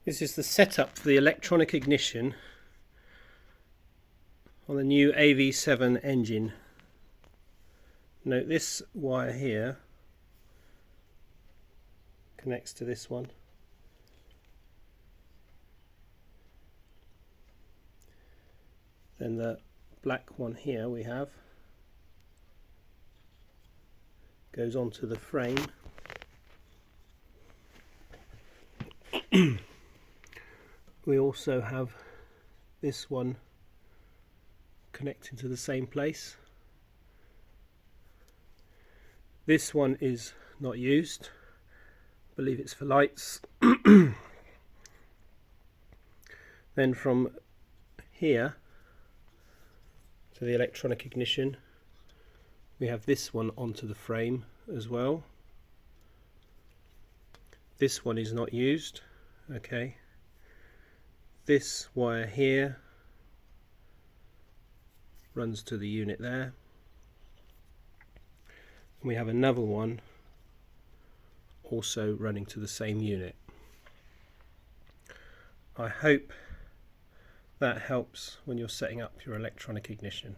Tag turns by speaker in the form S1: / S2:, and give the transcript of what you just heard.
S1: This is the setup for the electronic ignition on the new AV7 engine. Note this wire here connects to this one. Then the black one here we have goes onto the frame. We also have this one connecting to the same place. This one is not used, I believe it's for lights. Then from here to the electronic ignition we have this one onto the frame as well. This one is not used. Okay, this wire here runs to the unit there, and we have another one also running to the same unit. I hope that helps when you're setting up your electronic ignition.